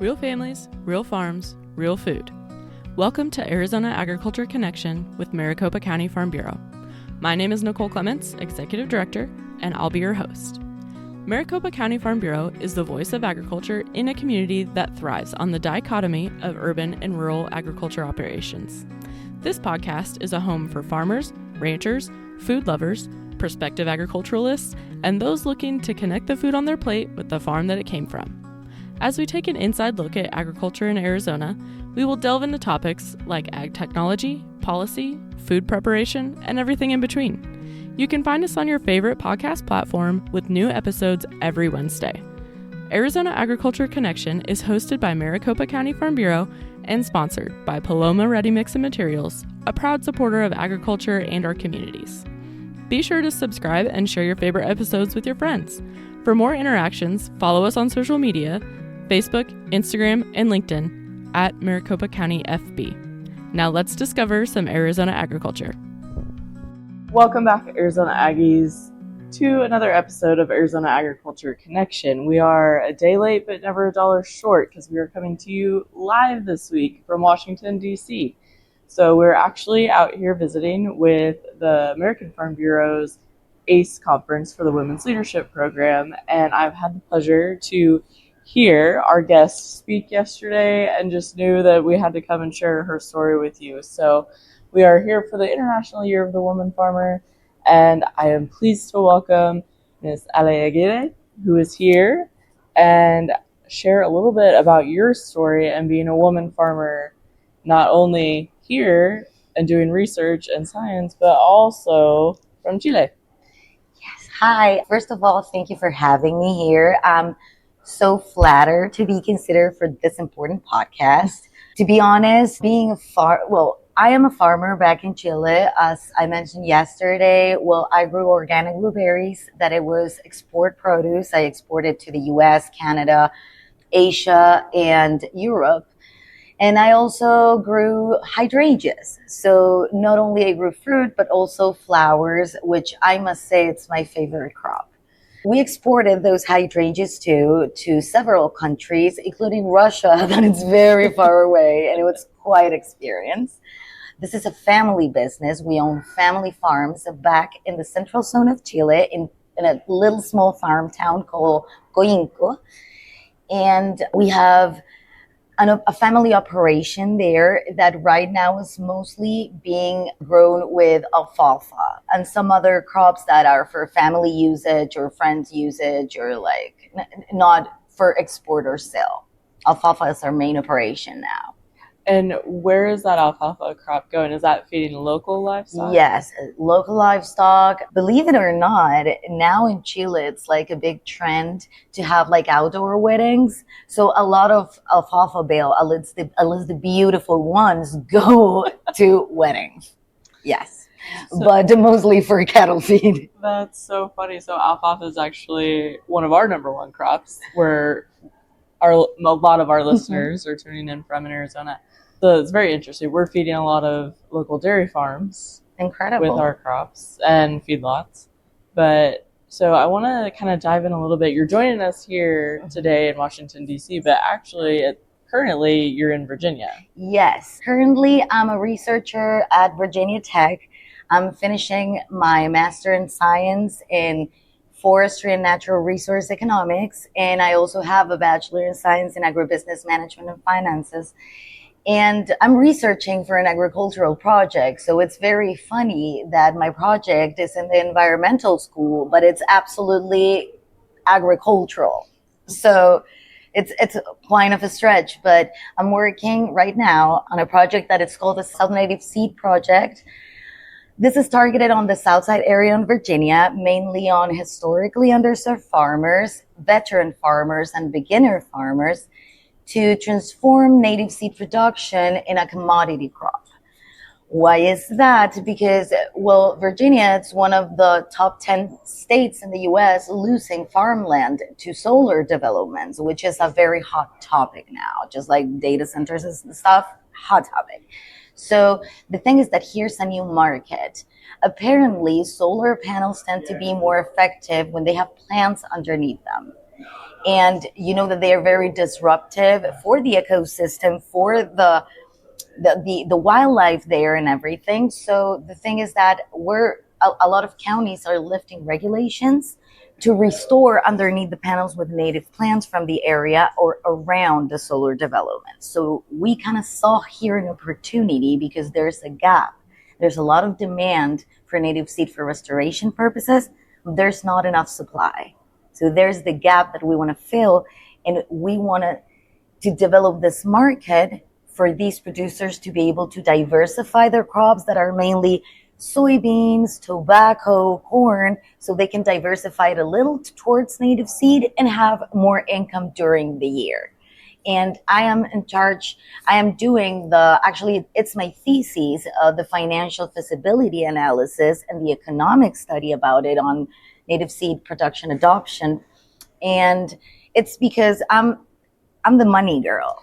Real families, real farms, real food. Welcome to Arizona Agriculture Connection with Maricopa County Farm Bureau. My name is Nicole Clements, Executive Director, and I'll be your host. Maricopa County Farm Bureau is the voice of agriculture in a community that thrives on the dichotomy of urban and rural agriculture operations. This podcast is a home for farmers, ranchers, food lovers, prospective agriculturalists, and those looking to connect the food on their plate with the farm that it came from. As we take an inside look at agriculture in Arizona, we will delve into topics like ag technology, policy, food preparation, and everything in between. You can find us on your favorite podcast platform with new episodes every Wednesday. Arizona Agriculture Connection is hosted by Maricopa County Farm Bureau and sponsored by Paloma Ready Mix and Materials, a proud supporter of agriculture and our communities. Be sure to subscribe and share your favorite episodes with your friends. For more interactions, follow us on social media, Facebook, Instagram, and LinkedIn at Maricopa County FB. Now let's discover some Arizona agriculture. Welcome back, Arizona Aggies, to another episode of Arizona Agriculture Connection. We are a day late, but never a dollar short, because we are coming to you live this week from Washington, D.C. So we're actually out here visiting with the American Farm Bureau's ACE conference for the Women's Leadership Program, and I've had the pleasure to hear our guest speak yesterday and just knew that we had to come and share her story with you. So we are here for the International Year of the Woman Farmer, and I am pleased to welcome Ms. Ale Aguirre, who is here, and share a little bit about your story and being a woman farmer, not only here and doing research and science, but also from Chile. Yes. Hi. First of all, thank you for having me here. I'm so flattered to be considered for this important podcast. To be honest, I am a farmer back in Chile. As I mentioned yesterday, I grew organic blueberries that it was export produce. I exported to the U.S., Canada, Asia, and Europe. And I also grew hydrangeas. So not only I grew fruit, but also flowers, which I must say it's my favorite crop. We exported those hydrangeas to several countries, including Russia, that is very far away, and it was quite an experience. This is a family business. We own family farms back in the central zone of Chile in a little small farm town called Coyanco. And we have a family operation there that right now is mostly being grown with alfalfa and some other crops that are for family usage or friends usage or not for export or sale. Alfalfa is our main operation now. And where is that alfalfa crop going? Is that feeding local livestock? Yes, local livestock. Believe it or not, now in Chile, it's like a big trend to have outdoor weddings. So a lot of alfalfa bale, at least the beautiful ones, go to weddings. Yes, but mostly for cattle feed. That's so funny. So alfalfa is actually one of our number one crops where a lot of our listeners are tuning in from in Arizona. So it's very interesting. We're feeding a lot of local dairy farms. Incredible. With our crops and feedlots. But so I want to kind of dive in a little bit. You're joining us here today in Washington, D.C., but actually currently you're in Virginia. Yes. Currently I'm a researcher at Virginia Tech. I'm finishing my Master in Science in Forestry and Natural Resource Economics, and I also have a Bachelor in Science in Agribusiness Management and Finances. And I'm researching for an agricultural project. So it's very funny that my project is in the environmental school, but it's absolutely agricultural. So it's quite of a stretch, but I'm working right now on a project that is called the South Native Seed Project. This is targeted on the Southside area in Virginia, mainly on historically underserved farmers, veteran farmers, and beginner farmers, to transform native seed production in a commodity crop. Why is that? Because, Virginia is one of the top 10 states in the U.S. losing farmland to solar developments, which is a very hot topic now, just like data centers and stuff, hot topic. So the thing is that here's a new market. Apparently, solar panels tend to be more effective when they have plants underneath them. And you know that they are very disruptive for the ecosystem, for the wildlife there and everything. So the thing is that a lot of counties are lifting regulations to restore underneath the panels with native plants from the area or around the solar development. So we kind of saw here an opportunity because there's a gap. There's a lot of demand for native seed for restoration purposes. There's not enough supply. So there's the gap that we want to fill, and we want to develop this market for these producers to be able to diversify their crops that are mainly soybeans, tobacco, corn, so they can diversify it a little towards native seed and have more income during the year. And I am in charge. I am doing actually, it's my thesis, the financial feasibility analysis and the economic study about it on native seed production adoption. And it's because I'm the money girl.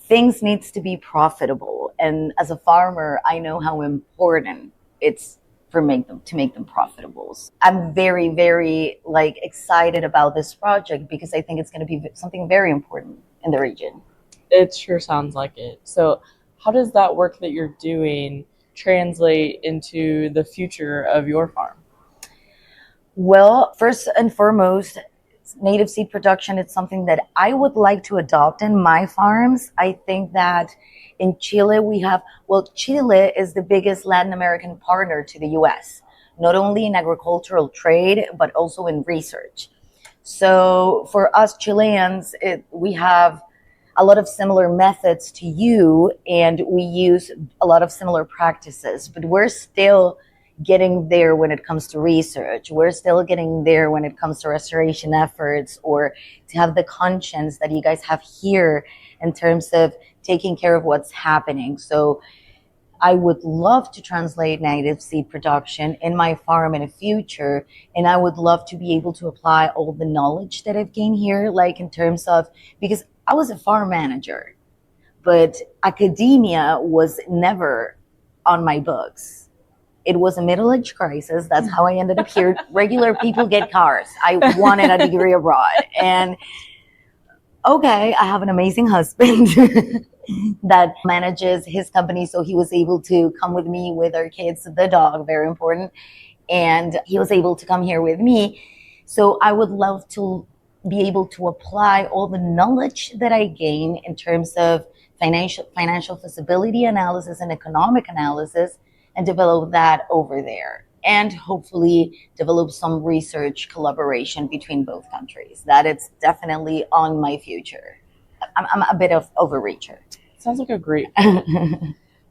Things needs to be profitable. And as a farmer, I know how important it's to make them profitable. I'm very, very excited about this project because I think it's going to be something very important in the region. It sure sounds like it. So how does that work that you're doing translate into the future of your farm? Well, first and foremost, native seed production is something that I would like to adopt in my farms. I think that in Chile Chile is the biggest Latin American partner to the U.S., not only in agricultural trade, but also in research. So for us Chileans, we have a lot of similar methods to you, and we use a lot of similar practices, but we're still getting there when it comes to research. We're still getting there when it comes to restoration efforts, or to have the conscience that you guys have here in terms of taking care of what's happening. So I would love to translate native seed production in my farm in the future. And I would love to be able to apply all the knowledge that I've gained here, in terms of, because I was a farm manager, but academia was never on my books. It was a middle-age crisis. That's how I ended up here. Regular people get cars. I wanted a degree abroad. And okay, I have an amazing husband that manages his company. So he was able to come with me with our kids, the dog, very important. And he was able to come here with me. So I would love to be able to apply all the knowledge that I gain in terms of financial feasibility analysis and economic analysis, and develop that over there, and hopefully develop some research collaboration between both countries. That it's definitely on my future. I'm a bit of overreacher. Sounds like a great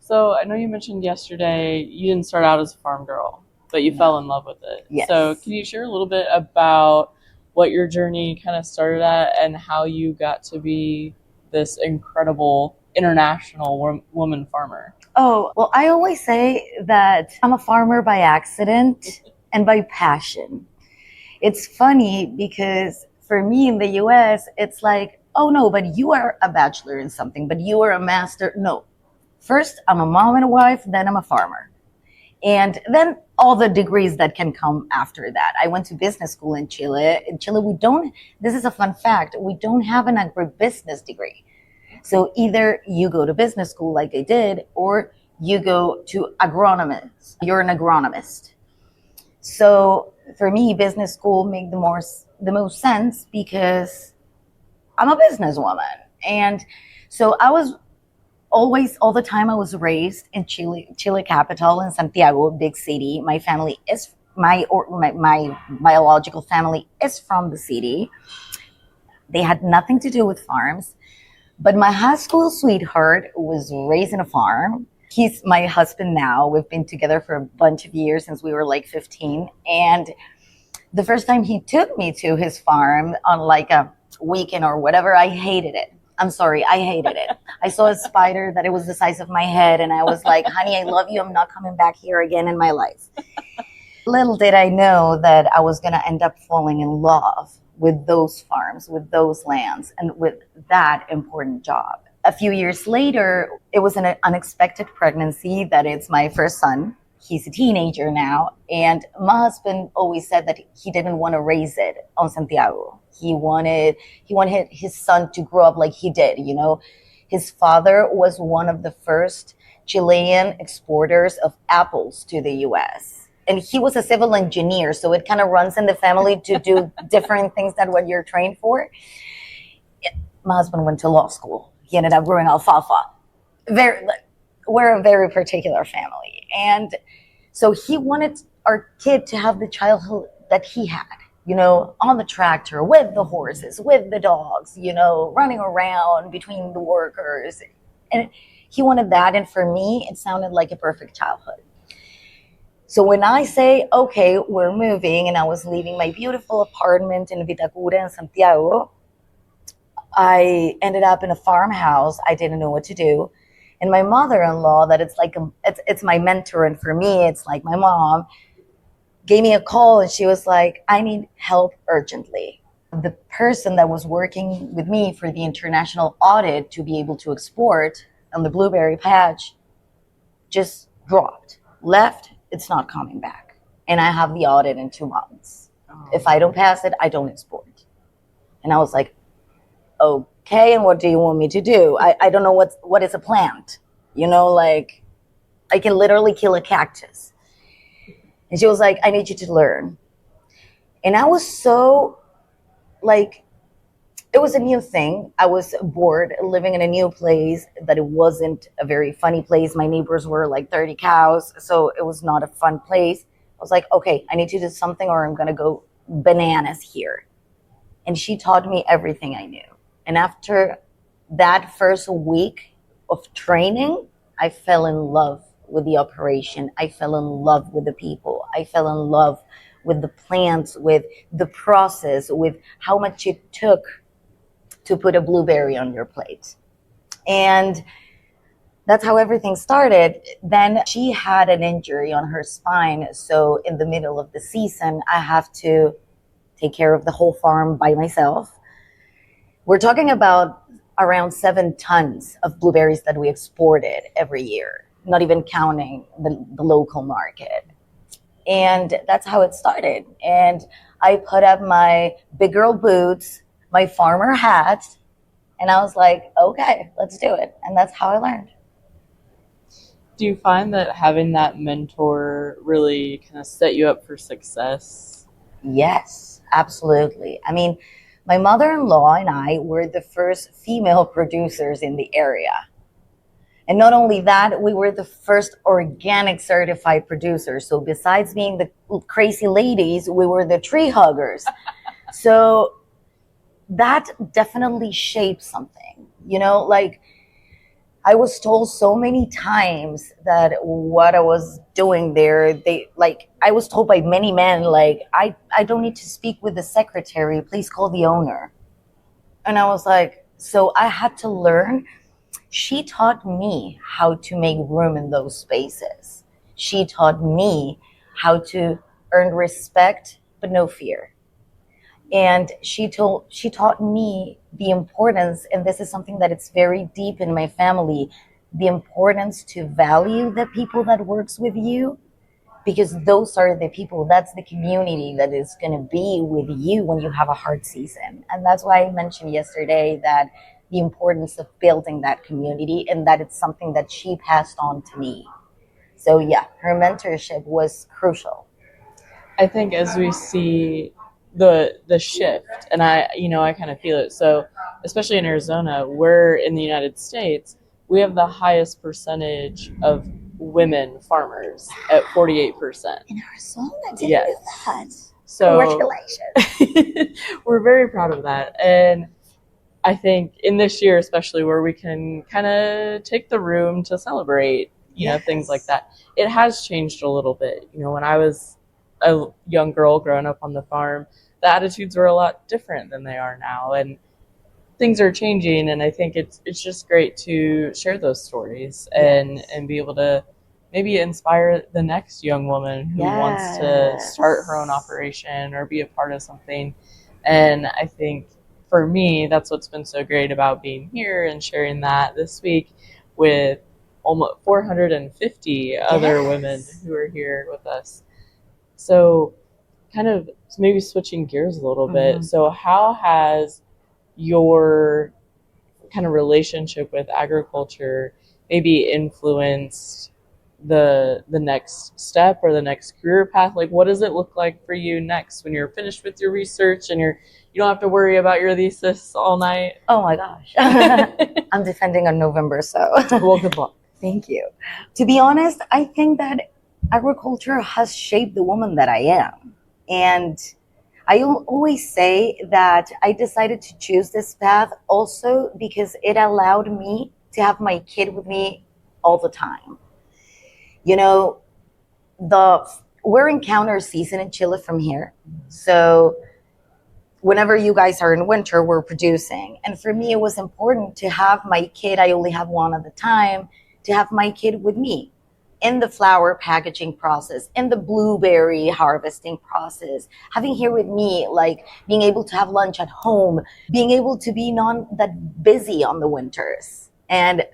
So I know you mentioned yesterday you didn't start out as a farm girl, but you fell in love with it. Yes. So can you share a little bit about what your journey kind of started at and how you got to be this incredible international woman farmer? Oh, well, I always say that I'm a farmer by accident and by passion. It's funny because for me in the U.S., it's like, oh no, but you are a bachelor in something, but you are a master. No. First, I'm a mom and a wife, then I'm a farmer. And then all the degrees that can come after that. I went to business school in Chile. In Chile, this is a fun fact, we don't have an agribusiness degree. So either you go to business school like I did, or you go to agronomist. You're an agronomist. So for me, business school made the most sense because I'm a businesswoman. And so I was all the time I was raised in Chile capital, in Santiago, big city. My family is, my biological family is from the city. They had nothing to do with farms. But my high school sweetheart was raised in a farm. He's my husband now. We've been together for a bunch of years since we were 15. And the first time he took me to his farm on a weekend or whatever, I hated it. I'm sorry, I hated it. I saw a spider that it was the size of my head. And I was like, honey, I love you. I'm not coming back here again in my life. Little did I know that I was going to end up falling in love with those farms, with those lands, and with that important job. A few years later, it was an unexpected pregnancy that it's my first son. He's a teenager now. And my husband always said that he didn't want to raise it on Santiago. He wanted his son to grow up like he did, you know. His father was one of the first Chilean exporters of apples to the U.S. And he was a civil engineer, so it kind of runs in the family to do different things than what you're trained for. My husband went to law school. He ended up growing alfalfa. We're a very particular family. And so he wanted our kid to have the childhood that he had, you know, on the tractor, with the horses, with the dogs, you know, running around between the workers. And he wanted that. And for me, it sounded like a perfect childhood. So when I say, okay, we're moving, and I was leaving my beautiful apartment in Vitacura in Santiago, I ended up in a farmhouse. I didn't know what to do. And my mother-in-law, that it's my mentor, and for me, it's like my mom, gave me a call, and she was like, I need help urgently. The person that was working with me for the international audit to be able to export on the blueberry patch just dropped, left, it's not coming back. And I have the audit in 2 months. Oh. If I don't pass it, I don't export. And I was like, okay, and what do you want me to do? I don't know what is a plant. You know, like, I can literally kill a cactus. And she was like, I need you to learn. And I was so, like, it was a new thing. I was bored living in a new place, that it wasn't a very funny place. My neighbors were like 30 cows, so it was not a fun place. I was like, okay, I need to do something, or I'm going to go bananas here. And she taught me everything I knew. And after that first week of training, I fell in love with the operation. I fell in love with the people. I fell in love with the plants, with the process, with how much it took to put a blueberry on your plate. And that's how everything started. Then she had an injury on her spine. So in the middle of the season, I have to take care of the whole farm by myself. We're talking about around 7 tons of blueberries that we exported every year, not even counting the local market. And that's how it started. And I put up my big girl boots, my farmer hat, and I was like, okay, let's do it. And that's how I learned. Do you find that having that mentor really kind of set you up for success? Yes, absolutely. I mean, my mother-in-law and I were the first female producers in the area. And not only that, we were the first organic certified producers. So besides being the crazy ladies, we were the tree huggers. So that definitely shaped something, you know, like, I was told so many times that what I was doing there, I was told by many men, like, I don't need to speak with the secretary, please call the owner. And I was like, so I had to learn. She taught me how to make room in those spaces. She taught me how to earn respect, but no fear. And she taught me the importance, and this is something that it's very deep in my family, the importance to value the people that works with you, because those are the people, that's the community that is going to be with you when you have a hard season. And that's why I mentioned yesterday that the importance of building that community, and that it's something that she passed on to me. So yeah, her mentorship was crucial. I think as we see the shift, and I kind of feel it. So especially in Arizona, we're in the United States, we have the highest percentage of women farmers at 48%. In Arizona, didn't know that. So congratulations. We're very proud of that. And I think in this year, especially, where we can kind of take the room to celebrate, you know, things like that, it has changed a little bit. You know, when I was a young girl growing up on the farm, the attitudes were a lot different than they are now, and things are changing. And I think it's just great to share those stories and be able to maybe inspire the next young woman who wants to start her own operation or be a part of something. And I think for me, that's what's been so great about being here and sharing that this week with almost 450 other women who are here with us. So kind of maybe switching gears a little bit. So how has your kind of relationship with agriculture maybe influenced the next step or the next career path? Like, what does it look like for you next when you're finished with your research and you don't have to worry about your thesis all night? Oh my gosh. I'm defending on November, so. Well, good luck. Thank you. To be honest, I think that agriculture has shaped the woman that I am. And I always say that I decided to choose this path also because it allowed me to have my kid with me all the time. You know, we're in counter season in Chile from here. So whenever you guys are in winter, we're producing. And for me, it was important to have my kid, I only have one at the time, to have my kid with me in the flower packaging process, in the blueberry harvesting process, having here with me, like being able to have lunch at home, being able to be not that busy on the winters and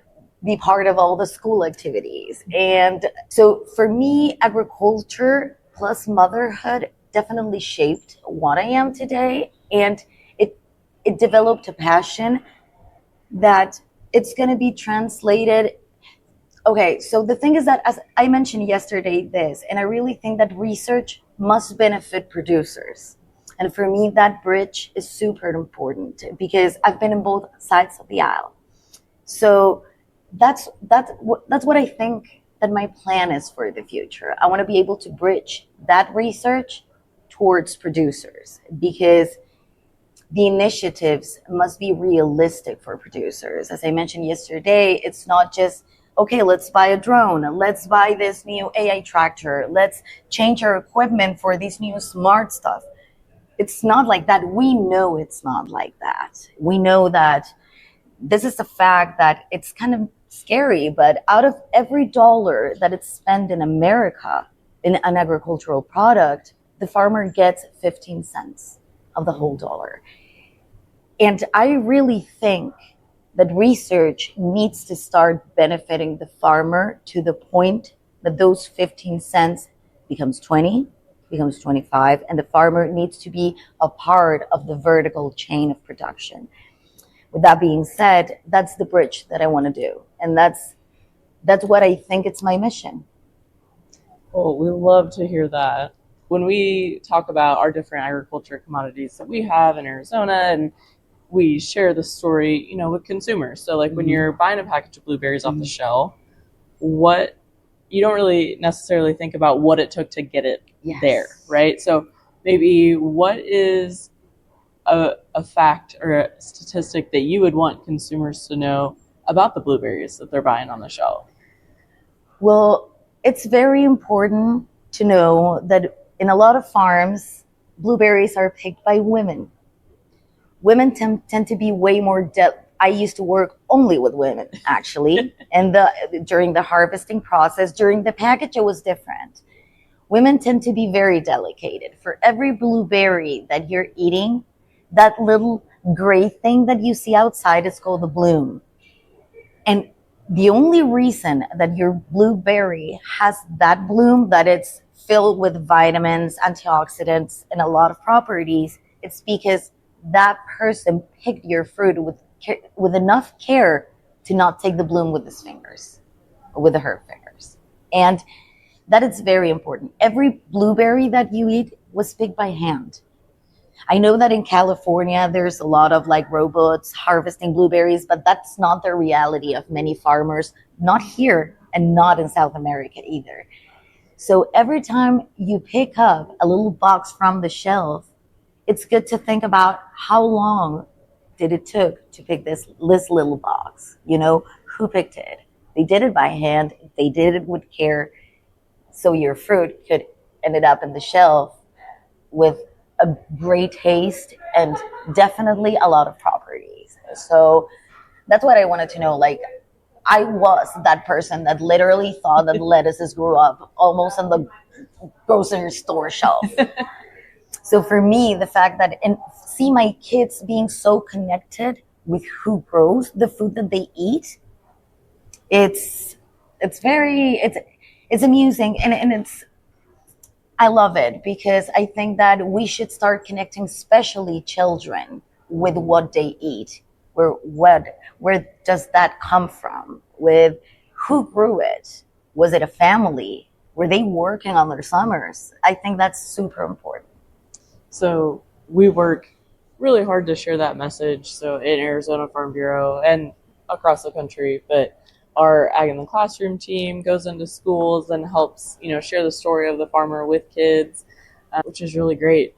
be part of all the school activities. And so for me, agriculture plus motherhood definitely shaped what I am today. And it developed a passion that it's going to be translated. Okay, so the thing is that, as I mentioned yesterday, and I really think that research must benefit producers. And for me, that bridge is super important because I've been in both sides of the aisle. So that's what I think that my plan is for the future. I want to be able to bridge that research towards producers because the initiatives must be realistic for producers. As I mentioned yesterday, it's not just, okay, let's buy a drone, let's buy this new AI tractor, let's change our equipment for this new smart stuff. It's not like that. We know it's not like that. We know that this is a fact that it's kind of scary, but out of every dollar that it's spent in America in an agricultural product, the farmer gets 15 cents of the whole dollar. And I really think that research needs to start benefiting the farmer to the point that those 15 cents becomes 20, becomes 25, and the farmer needs to be a part of the vertical chain of production. With that being said, that's the bridge that I want to do. And that's what I think it's my mission. Well, we love to hear that. When we talk about our different agriculture commodities that we have in Arizona, and we share the story, with consumers. So like when you're buying a package of blueberries off the shelf, you don't really necessarily think about what it took to get it there, right? So maybe what is a fact or a statistic that you would want consumers to know about the blueberries that they're buying on the shelf? Well, it's very important to know that in a lot of farms, blueberries are picked by women. Women tend to be way more I used to work only with women, actually. And during the harvesting process, during the package, it was different. Women tend to be very delicate. For every blueberry that you're eating, that little gray thing that you see outside is called the bloom. And the only reason that your blueberry has that bloom, that it's filled with vitamins, antioxidants, and a lot of properties, it's because that person picked your fruit with enough care to not take the bloom with his fingers or with her fingers. And that is very important. Every blueberry that you eat was picked by hand. I know that in California, there's a lot of robots harvesting blueberries, but that's not the reality of many farmers, not here and not in South America either. So every time you pick up a little box from the shelf, it's good to think about how long did it took to pick this little box? Who picked it? They did it by hand. They did it with care. So your fruit could ended up in the shelf with a great taste and definitely a lot of properties. So that's what I wanted to know. I was that person that literally thought that lettuces grew up almost on the grocery store shelf. So for me, the fact that see my kids being so connected with who grows the food that they eat, it's amusing and I love it because I think that we should start connecting, especially children, with what they eat. Where does that come from? With who grew it? Was it a family? Were they working on their summers? I think that's super important. So we work really hard to share that message. So in Arizona Farm Bureau and across the country, but our Ag in the Classroom team goes into schools and helps, share the story of the farmer with kids, which is really great.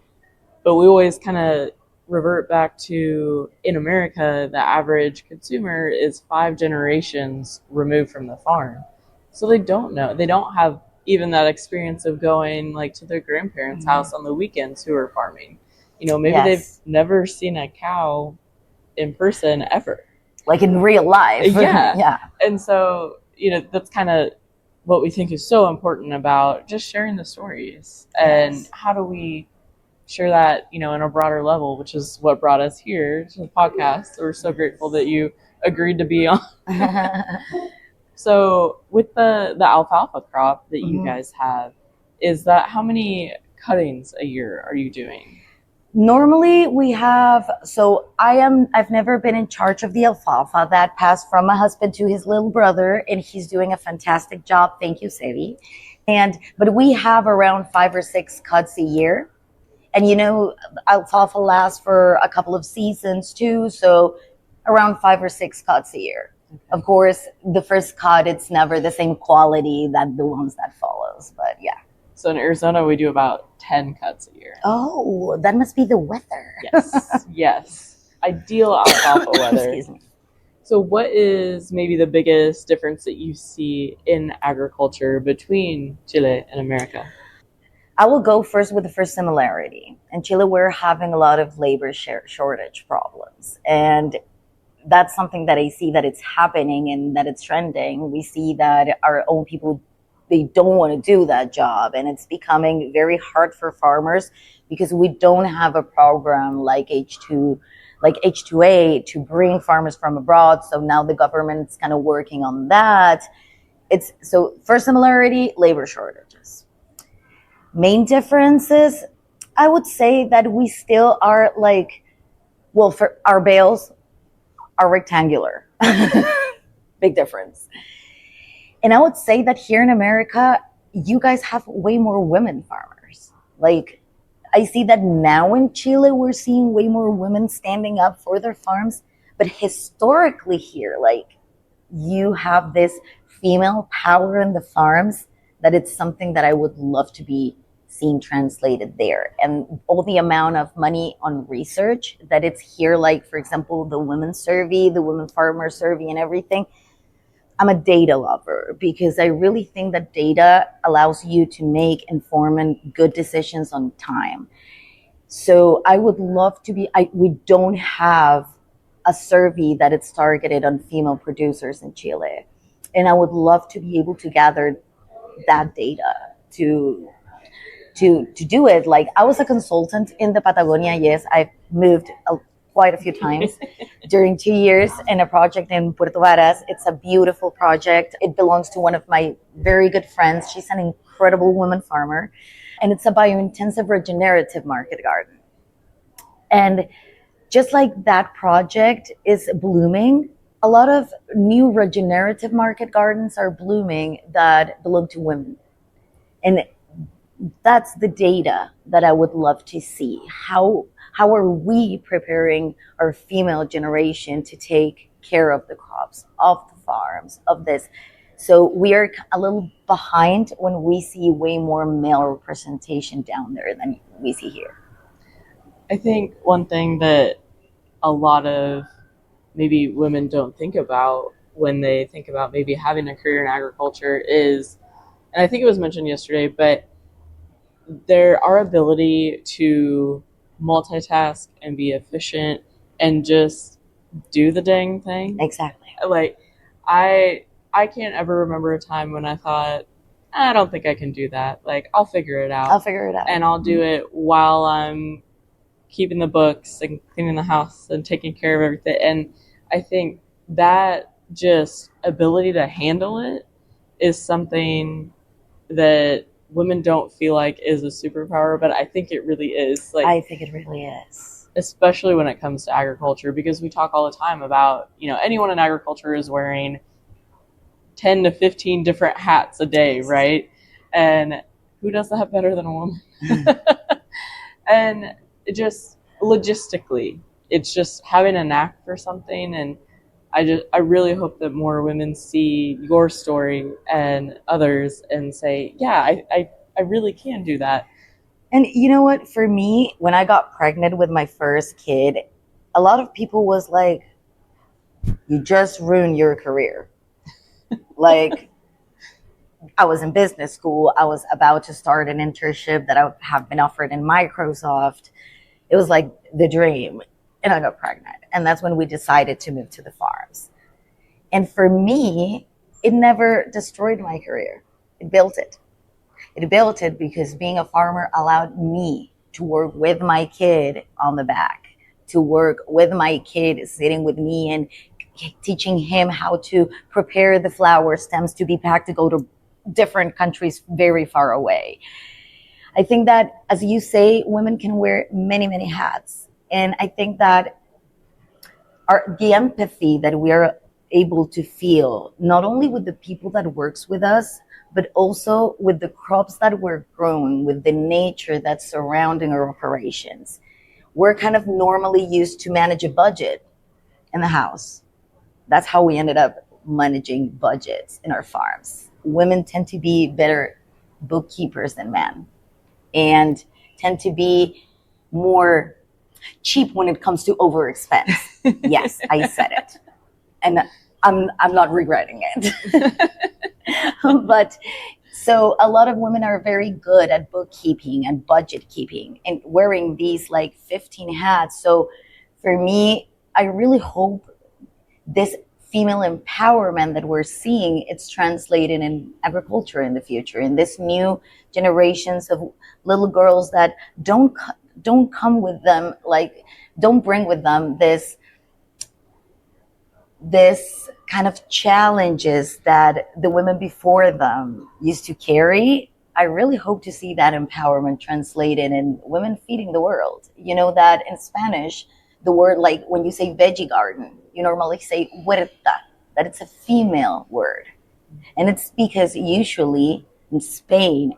But we always kind of revert back to, in America, the average consumer is 5 generations removed from the farm. So they don't know. They don't have even that experience of going like to their grandparents' house on the weekends who are farming. Maybe they've never seen a cow in person ever. Like in real life. Yeah. Yeah. And so, that's kind of what we think is so important about just sharing the stories. And how do we share that, in a broader level, which is what brought us here to the podcast. We're so grateful that you agreed to be on. So with the alfalfa crop that you guys have, is that how many cuttings a year are you doing? Normally we have, I've never been in charge of the alfalfa. That passed from my husband to his little brother, and he's doing a fantastic job. Thank you, Sevi. But we have around 5 or 6 cuts a year. And alfalfa lasts for a couple of seasons too. So around 5 or 6 cuts a year. Okay. Of course, the first cut, it's never the same quality that the ones that follows, but yeah. So in Arizona, we do about 10 cuts a year. Oh, that must be the weather. Yes. Ideal alfalfa weather. Excuse me. So what is maybe the biggest difference that you see in agriculture between Chile and America? I will go first with the first similarity. In Chile, we're having a lot of labor shortage problems. And that's something that I see that it's happening and that it's trending. We see that our own people, they don't want to do that job. And it's becoming very hard for farmers because we don't have a program like H2A to bring farmers from abroad. So now the government's kind of working on that. So first similarity, labor shortages. Main differences, I would say that we still are for our bales are rectangular. Big difference. And I would say that here in America, you guys have way more women farmers. I see that now in Chile, we're seeing way more women standing up for their farms. But historically here, you have this female power in the farms that it's something that I would love to be seeing translated there. And all the amount of money on research that it's here, for example, the women's survey, the women farmer survey and everything. I'm a data lover because I really think that data allows you to make informed and good decisions on time. So I would love to we don't have a survey that it's targeted on female producers in Chile. And I would love to be able to gather that data to do it. I was a consultant in the Patagonia. Yes, I've moved quite a few times during 2 years in a project in Puerto Varas. It's a beautiful project. It belongs to one of my very good friends. She's an incredible woman farmer. And it's a biointensive regenerative market garden. And just like that project is blooming, a lot of new regenerative market gardens are blooming that belong to women. And that's the data that I would love to see. How are we preparing our female generation to take care of the crops, of the farms, of this? So we are a little behind when we see way more male representation down there than we see here. I think one thing that a lot of maybe women don't think about when they think about maybe having a career in agriculture is, and I think it was mentioned yesterday, but our ability to multitask and be efficient and just do the dang thing. Exactly. I can't ever remember a time when I thought, I don't think I can do that. I'll figure it out. And I'll do it while I'm keeping the books and cleaning the house and taking care of everything. And I think that just ability to handle it is something that women don't feel like is a superpower, but I think it really is. I think it really is. Especially when it comes to agriculture, because we talk all the time about, anyone in agriculture is wearing 10 to 15 different hats a day, right? And who does that better than a woman? And it just logistically, it's just having a knack for something. And I really hope that more women see your story and others and say, yeah, I really can do that. And you know what? For me, when I got pregnant with my first kid, a lot of people was like, you just ruined your career. Like, I was in business school. I was about to start an internship that I have been offered in Microsoft. It was like the dream. And I got pregnant. And that's when we decided to move to the farms. And for me, it never destroyed my career. It built it. It built it because being a farmer allowed me to work with my kid on the back, to work with my kid sitting with me and teaching him how to prepare the flower stems to be packed to go to different countries very far away. I think that, as you say, women can wear many, many hats. And I think that the empathy that we are able to feel, not only with the people that works with us, but also with the crops that we're growing, with the nature that's surrounding our operations. We're kind of normally used to manage a budget in the house. That's how we ended up managing budgets in our farms. Women tend to be better bookkeepers than men and tend to be more cheap when it comes to overexpense. Yes, I said it. And I'm not regretting it. But so a lot of women are very good at bookkeeping and budget keeping and wearing these like 15 hats. So for me, I really hope this female empowerment that we're seeing, it's translated in agriculture in the future, in this new generations of little girls that don't come with them, like, don't bring with them this kind of challenges that the women before them used to carry. I really hope to see that empowerment translated in women feeding the world. You know that in Spanish, the word, like when you say veggie garden, you normally say huerta, that it's a female word. And it's because usually in Spain,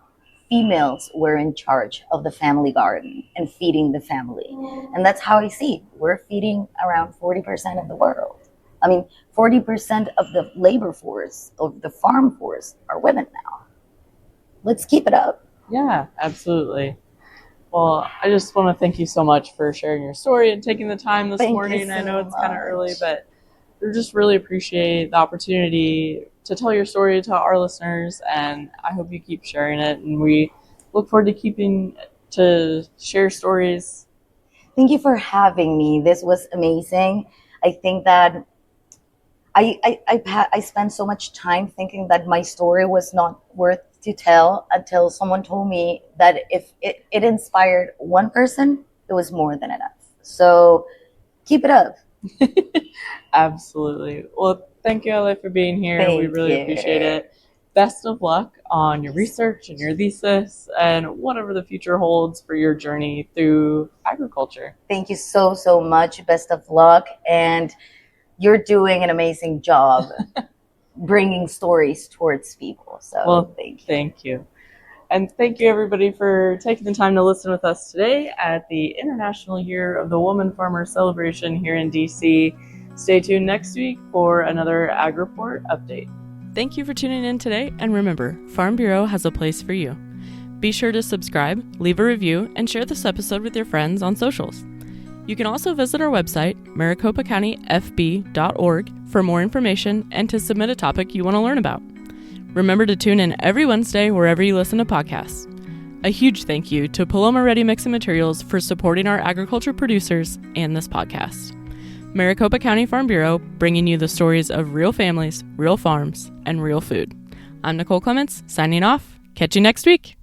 females were in charge of the family garden and feeding the family. And that's how I see it. We're feeding around 40% of the world. I mean, 40% of the labor force, of the farm force, are women now. Let's keep it up. Yeah, absolutely. Well, I just want to thank you so much for sharing your story and taking the time this morning. I know it's kind of early, but we just really appreciate the opportunity to tell your story to our listeners, and I hope you keep sharing it, and we look forward to keeping to share stories. Thank you for having me. This was amazing. I think that I spent so much time thinking that my story was not worth to tell until someone told me that if it inspired one person, it was more than enough. So keep it up. Absolutely. Well, thank you, Ale, for being here. We really appreciate it. Best of luck on your research and your thesis and whatever the future holds for your journey through agriculture. Thank you so, so much. Best of luck. And you're doing an amazing job bringing stories towards people. So well, thank you. And thank you, everybody, for taking the time to listen with us today at the International Year of the Woman Farmer celebration here in DC. Stay tuned next week for another Ag Report update. Thank you for tuning in today. And remember, Farm Bureau has a place for you. Be sure to subscribe, leave a review, and share this episode with your friends on socials. You can also visit our website, maricopacountyfb.org, for more information and to submit a topic you want to learn about. Remember to tune in every Wednesday wherever you listen to podcasts. A huge thank you to Paloma Ready Mix and Materials for supporting our agriculture producers and this podcast. Maricopa County Farm Bureau, bringing you the stories of real families, real farms, and real food. I'm Nicole Clements, signing off. Catch you next week.